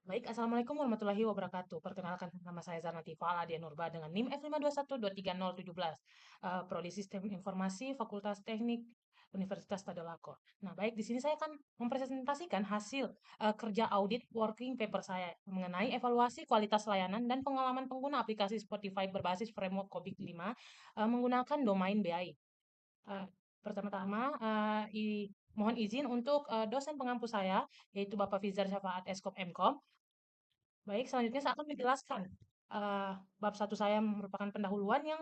Baik, Assalamualaikum warahmatullahi wabarakatuh. Perkenalkan, nama saya Zarnativa Aladia Nurba dengan NIM F521230217, Prodi Sistem Informasi Fakultas Teknik Universitas Tadolako. Nah, baik, di sini saya akan mempresentasikan hasil kerja audit working paper saya mengenai evaluasi kualitas layanan dan pengalaman pengguna aplikasi Spotify berbasis framework COVID-5 menggunakan domain BI. Eh, Pertama-tama, mohon izin untuk dosen pengampu saya, yaitu Bapak Fizar Syafaat Eskop Mkom. Baik, selanjutnya saya akan menjelaskan. Bab satu saya merupakan pendahuluan yang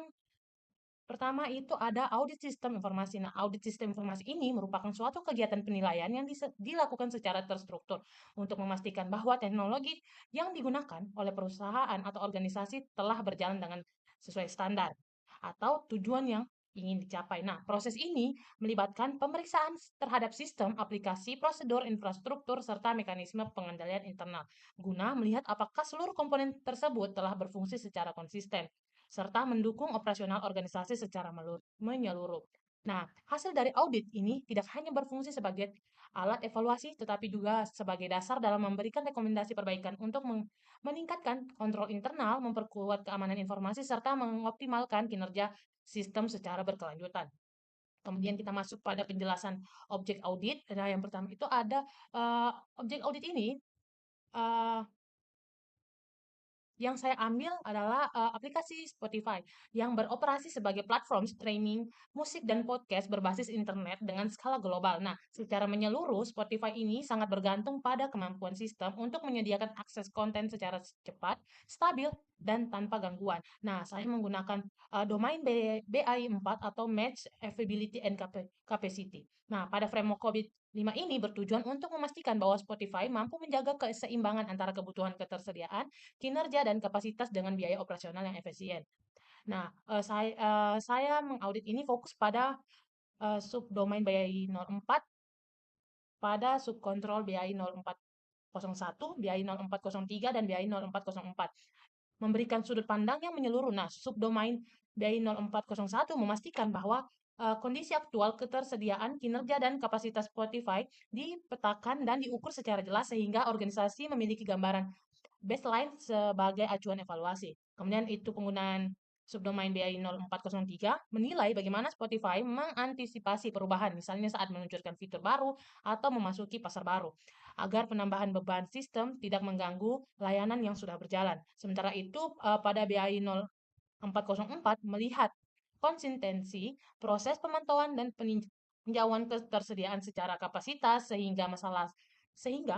pertama itu ada audit sistem informasi. Nah, audit sistem informasi ini merupakan suatu kegiatan penilaian yang dilakukan secara terstruktur untuk memastikan bahwa teknologi yang digunakan oleh perusahaan atau organisasi telah berjalan dengan sesuai standar atau tujuan yang ingin dicapai. Nah, proses ini melibatkan pemeriksaan terhadap sistem, aplikasi, prosedur, infrastruktur, serta mekanisme pengendalian internal, guna melihat apakah seluruh komponen tersebut telah berfungsi secara konsisten serta mendukung operasional organisasi secara menyeluruh. Nah, hasil dari audit ini tidak hanya berfungsi sebagai alat evaluasi, tetapi juga sebagai dasar dalam memberikan rekomendasi perbaikan untuk meningkatkan kontrol internal, memperkuat keamanan informasi, serta mengoptimalkan kinerja sistem secara berkelanjutan. Kemudian kita masuk pada penjelasan objek audit. Nah, yang pertama itu ada objek audit ini uh, yang saya ambil adalah aplikasi Spotify yang beroperasi sebagai platform streaming musik dan podcast berbasis internet dengan skala global. Nah, secara menyeluruh, Spotify ini sangat bergantung pada kemampuan sistem untuk menyediakan akses konten secara cepat, stabil, dan tanpa gangguan. Nah, saya menggunakan domain BI4 atau Match Availability and Capacity. Nah, pada framework COVID-5 ini bertujuan untuk memastikan bahwa Spotify mampu menjaga keseimbangan antara kebutuhan ketersediaan, kinerja dan kapasitas dengan biaya operasional yang efisien. Nah, saya mengaudit ini fokus pada subdomain BI 04 pada subkontrol BI 0401, BI 0403, dan BI 0404. Memberikan sudut pandang yang menyeluruh. Nah, subdomain BI 0401 memastikan bahwa kondisi aktual ketersediaan, kinerja, dan kapasitas Spotify dipetakan dan diukur secara jelas sehingga organisasi memiliki gambaran baseline sebagai acuan evaluasi. Kemudian itu penggunaan subdomain BI 0403 menilai bagaimana Spotify mengantisipasi perubahan, misalnya saat meluncurkan fitur baru atau memasuki pasar baru, agar penambahan beban sistem tidak mengganggu layanan yang sudah berjalan. Sementara itu, pada BI 0404 melihat konsistensi proses pemantauan dan peninjauan ketersediaan secara kapasitas sehingga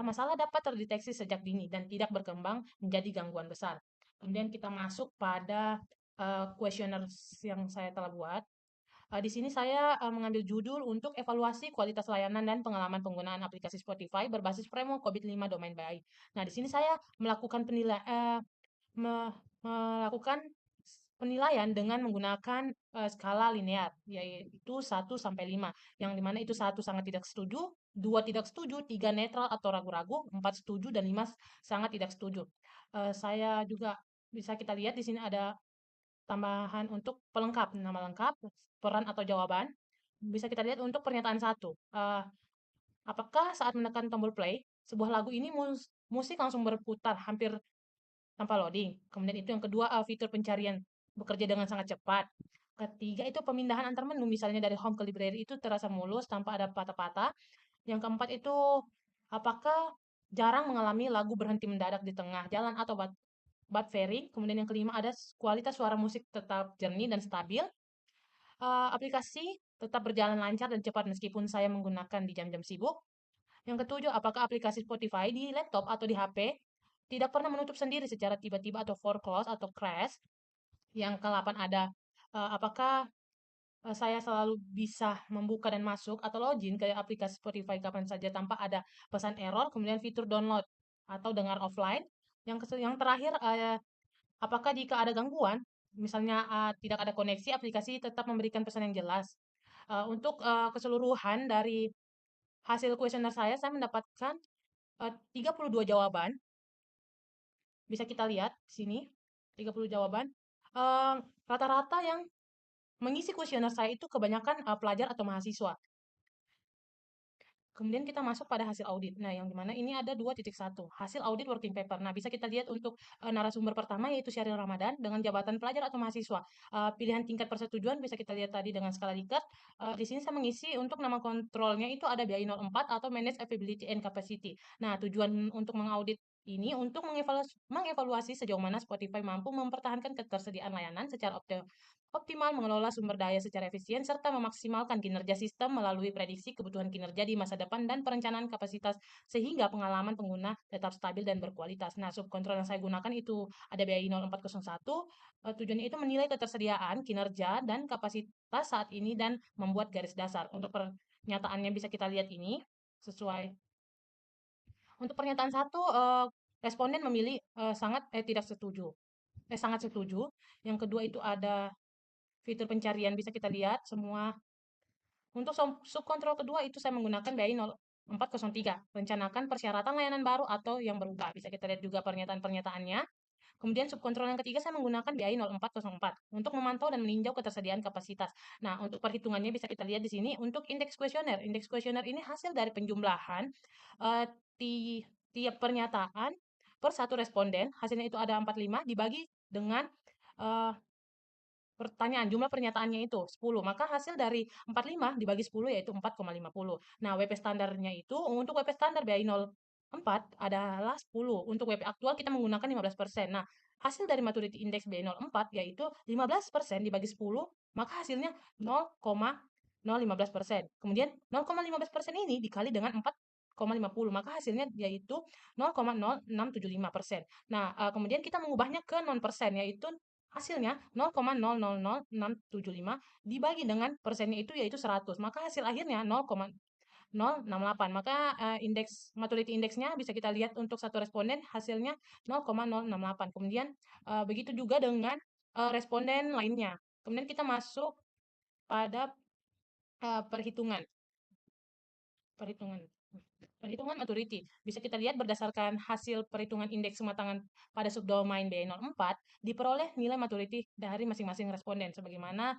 masalah dapat terdeteksi sejak dini dan tidak berkembang menjadi gangguan besar. Kemudian kita masuk pada kuesioner yang saya telah buat. Di sini saya mengambil judul untuk evaluasi kualitas layanan dan pengalaman penggunaan aplikasi Spotify berbasis framework COVID-5 domain BI. Nah, di sini saya melakukan melakukan penilaian dengan menggunakan skala linear, yaitu 1 sampai 5, yang dimana itu 1 sangat tidak setuju, 2 tidak setuju, 3 netral atau ragu-ragu, 4 setuju, dan 5 sangat tidak setuju. Saya juga bisa kita lihat di sini ada tambahan untuk pelengkap, nama lengkap, peran atau jawaban. Bisa kita lihat untuk pernyataan satu. Apakah saat menekan tombol play, sebuah lagu ini musik langsung berputar hampir tanpa loading. Kemudian itu yang kedua, fitur pencarian bekerja dengan sangat cepat. Ketiga itu pemindahan antar menu, misalnya dari home ke library itu terasa mulus tanpa ada patah-patah. Yang keempat itu apakah jarang mengalami lagu berhenti mendadak di tengah jalan atau buffering. Kemudian yang kelima ada kualitas suara musik tetap jernih dan stabil. Aplikasi tetap berjalan lancar dan cepat meskipun saya menggunakan di jam-jam sibuk. Yang ketujuh, apakah aplikasi Spotify di laptop atau di HP tidak pernah menutup sendiri secara tiba-tiba atau foreclose atau crash. Yang ke-8 ada apakah saya selalu bisa membuka dan masuk atau login ke aplikasi Spotify kapan saja tanpa ada pesan error, kemudian fitur download atau dengar offline. Yang terakhir, apakah jika ada gangguan, misalnya tidak ada koneksi, aplikasi tetap memberikan pesan yang jelas. Untuk keseluruhan dari hasil kuesioner saya mendapatkan 32 jawaban. Bisa kita lihat di sini, 30 jawaban. Eee, Rata-rata yang mengisi kuesioner saya itu kebanyakan, pelajar atau mahasiswa. Kemudian kita masuk pada hasil audit. Nah, yang dimana ini ada 2.1, hasil audit working paper. Nah, bisa kita lihat untuk narasumber pertama yaitu Syahril Ramadan dengan jabatan pelajar atau mahasiswa. Pilihan tingkat persetujuan bisa kita lihat tadi dengan skala Likert. Di sini saya mengisi untuk nama kontrolnya itu ada BI 04 atau Manage Availability and Capacity. Nah, tujuan untuk mengaudit ini untuk mengevaluasi sejauh mana Spotify mampu mempertahankan ketersediaan layanan secara optimal, mengelola sumber daya secara efisien, serta memaksimalkan kinerja sistem melalui prediksi kebutuhan kinerja di masa depan dan perencanaan kapasitas sehingga pengalaman pengguna tetap stabil dan berkualitas. Nah, subkontrol yang saya gunakan itu ada BI 0401, tujuannya itu menilai ketersediaan, kinerja, dan kapasitas saat ini dan membuat garis dasar. Untuk pernyataannya bisa kita lihat ini sesuai. Untuk pernyataan satu, responden memilih sangat tidak setuju. Sangat setuju. Yang kedua itu ada fitur pencarian bisa kita lihat semua. Untuk subkontrol kedua itu saya menggunakan BI 0403, rencanakan persyaratan layanan baru atau yang berubah. Bisa kita lihat juga pernyataan-pernyataannya. Kemudian subkontrol yang ketiga saya menggunakan BI 0404 untuk memantau dan meninjau ketersediaan kapasitas. Nah, untuk perhitungannya bisa kita lihat di sini untuk indeks kuesioner. Indeks kuesioner ini hasil dari penjumlahan eh, tiap pernyataan per satu responden. Hasilnya itu ada 45 dibagi dengan eh, jumlah pernyataannya itu 10, maka hasil dari 45 dibagi 10 yaitu 4,50. Nah, WP standarnya itu untuk WP standar BI 04 adalah 10. Untuk WP aktual kita menggunakan 15%. Nah, hasil dari maturity index BI 04 yaitu 15% dibagi 10, maka hasilnya 0,015%. Kemudian 0,15% ini dikali dengan 4,50, maka hasilnya yaitu 0,0675%. Nah, kemudian kita mengubahnya ke non persen yaitu hasilnya 0,000675 dibagi dengan persennya itu yaitu 100, maka hasil akhirnya 0,068. Maka indeks maturity indeksnya bisa kita lihat untuk satu responden hasilnya 0,068. Kemudian begitu juga dengan responden lainnya. Kemudian kita masuk pada perhitungan. Perhitungan. Perhitungan maturity. Bisa kita lihat berdasarkan hasil perhitungan indeks kematangan pada subdomain B04, diperoleh nilai maturity dari masing-masing responden, sebagaimana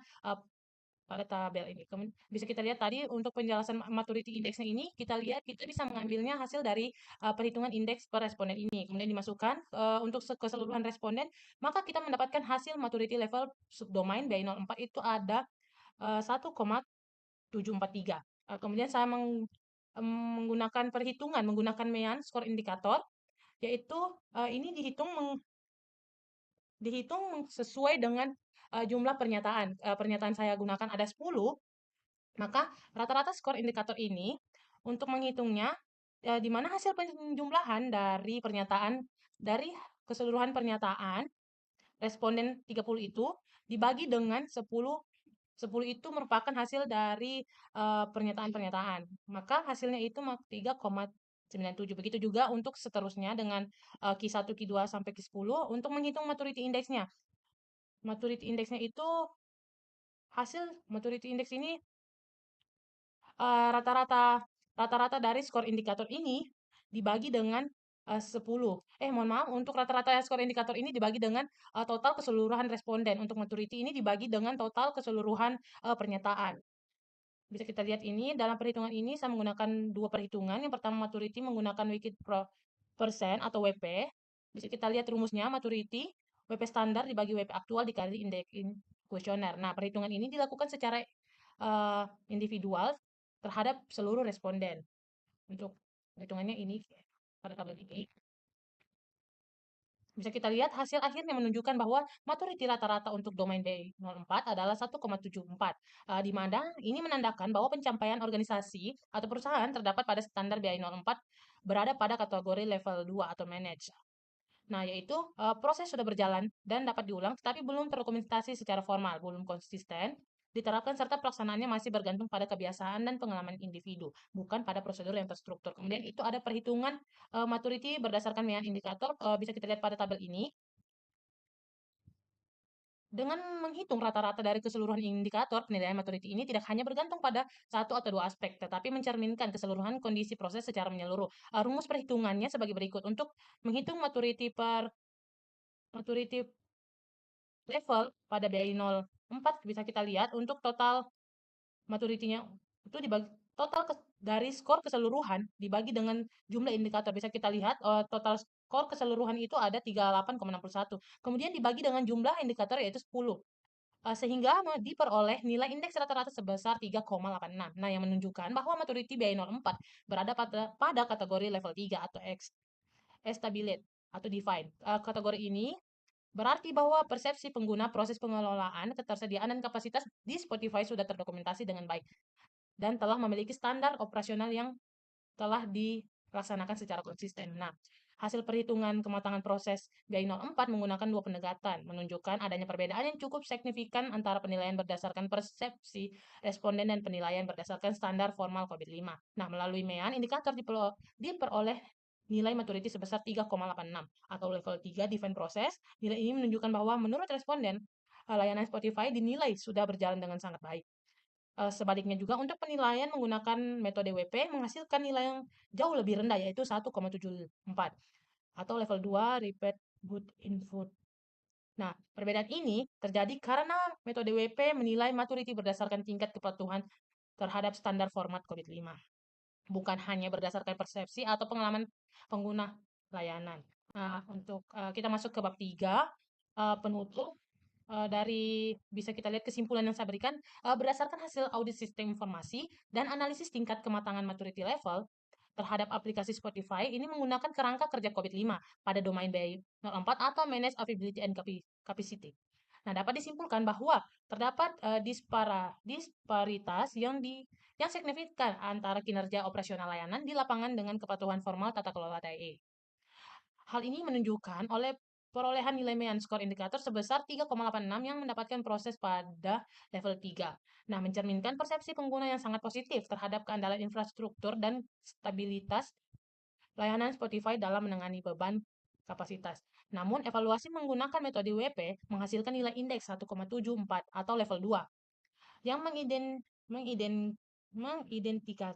pada tabel ini. Bisa kita lihat tadi untuk penjelasan maturity indeksnya ini, kita lihat kita bisa mengambilnya hasil dari perhitungan indeks per responden ini. Kemudian dimasukkan untuk keseluruhan responden, maka kita mendapatkan hasil maturity level subdomain BI04 itu ada 1,743. Kemudian saya menggunakan perhitungan, menggunakan MEAN, skor indikator, yaitu ini dihitung sesuai dengan jumlah pernyataan. Pernyataan saya gunakan ada 10, maka rata-rata skor indikator ini untuk menghitungnya, di mana hasil penjumlahan dari pernyataan, dari keseluruhan pernyataan responden 30 itu dibagi dengan 10. 10 itu merupakan hasil dari pernyataan-pernyataan. Maka hasilnya itu 3,97. Begitu juga untuk seterusnya dengan Q1, Q2 sampai Q10 untuk menghitung maturity indeksnya. Maturity indeksnya itu hasil maturity index ini rata-rata dari skor indikator ini dibagi dengan 10. Mohon maaf, untuk rata-rata skor indikator ini dibagi dengan total keseluruhan responden. Untuk maturity ini dibagi dengan total keseluruhan pernyataan. Bisa kita lihat ini, dalam perhitungan ini saya menggunakan dua perhitungan. Yang pertama maturity menggunakan Wikit persen atau WP. Bisa kita lihat rumusnya, maturity, WP standar dibagi WP aktual dikali indeks kuesioner. Nah, perhitungan ini dilakukan secara individual terhadap seluruh responden. Untuk perhitungannya ini pada tabel ini. Bisa kita lihat hasil akhirnya menunjukkan bahwa maturity rata-rata untuk domain B04 adalah 1,74. Di mana ini menandakan bahwa pencapaian organisasi atau perusahaan terdapat pada standar BI04 berada pada kategori level 2 atau manage. Nah, yaitu proses sudah berjalan dan dapat diulang, tetapi belum terdokumentasi secara formal, belum konsisten, diterapkan serta pelaksanaannya masih bergantung pada kebiasaan dan pengalaman individu, bukan pada prosedur yang terstruktur. Kemudian itu ada perhitungan maturity berdasarkan MEAN indikator, bisa kita lihat pada tabel ini. Dengan menghitung rata-rata dari keseluruhan indikator, penilaian maturity ini tidak hanya bergantung pada satu atau dua aspek, tetapi mencerminkan keseluruhan kondisi proses secara menyeluruh. Rumus perhitungannya sebagai berikut. Untuk menghitung maturity level pada BI 04 bisa kita lihat untuk total maturity-nya itu dibagi total dari skor keseluruhan dibagi dengan jumlah indikator. Bisa kita lihat total skor keseluruhan itu ada 38,61. Kemudian dibagi dengan jumlah indikator yaitu 10. Sehingga diperoleh nilai indeks rata-rata sebesar 3,86. Nah, yang menunjukkan bahwa maturity BI04 berada pada kategori level 3 atau established atau defined. Kategori ini berarti bahwa persepsi pengguna, proses pengelolaan, ketersediaan, dan kapasitas di Spotify sudah terdokumentasi dengan baik dan telah memiliki standar operasional yang telah dilaksanakan secara konsisten. Nah, hasil perhitungan kematangan proses BI04 menggunakan dua pendekatan, menunjukkan adanya perbedaan yang cukup signifikan antara penilaian berdasarkan persepsi responden dan penilaian berdasarkan standar formal COVID-5. Nah, melalui MEAN, indikator diperoleh nilai maturity sebesar 3,86 atau level 3 define proses. Nilai ini menunjukkan bahwa menurut responden, layanan Spotify dinilai sudah berjalan dengan sangat baik. Sebaliknya juga untuk penilaian menggunakan metode WP menghasilkan nilai yang jauh lebih rendah yaitu 1,74 atau level 2 repeat good input. Nah, perbedaan ini terjadi karena metode WP menilai maturity berdasarkan tingkat kepatuhan terhadap standar format COVID-5, bukan hanya berdasarkan persepsi atau pengalaman pengguna layanan. Nah, untuk kita masuk ke bab 3, penutup. Dari bisa kita lihat kesimpulan yang saya berikan, berdasarkan hasil audit sistem informasi dan analisis tingkat kematangan maturity level terhadap aplikasi Spotify ini menggunakan kerangka kerja COVID-5 pada domain BI04 atau Manage Availability and Capacity. Nah, dapat disimpulkan bahwa terdapat disparitas yang signifikan antara kinerja operasional layanan di lapangan dengan kepatuhan formal tata kelola TAE. Hal ini menunjukkan oleh perolehan nilai MEAN skor indikator sebesar 3,86 yang mendapatkan proses pada level 3. Nah, mencerminkan persepsi pengguna yang sangat positif terhadap keandalan infrastruktur dan stabilitas layanan Spotify dalam menangani beban kapasitas. Namun, evaluasi menggunakan metode WP menghasilkan nilai indeks 1,74 atau level 2 yang mengidentikan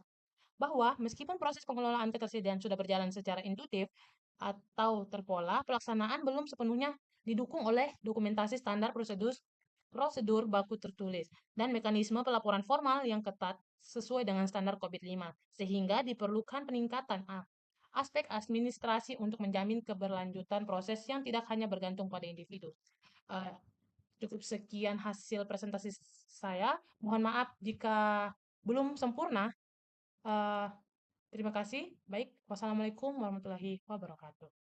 bahwa meskipun proses pengelolaan ketersediaan sudah berjalan secara intuitif atau terpola, pelaksanaan belum sepenuhnya didukung oleh dokumentasi standar prosedur baku tertulis dan mekanisme pelaporan formal yang ketat sesuai dengan standar COVID-5, sehingga diperlukan peningkatan aspek administrasi untuk menjamin keberlanjutan proses yang tidak hanya bergantung pada individu. Eh, Cukup sekian hasil presentasi saya. Mohon maaf jika belum sempurna. Eh, Terima kasih. Baik, wassalamualaikum warahmatullahi wabarakatuh.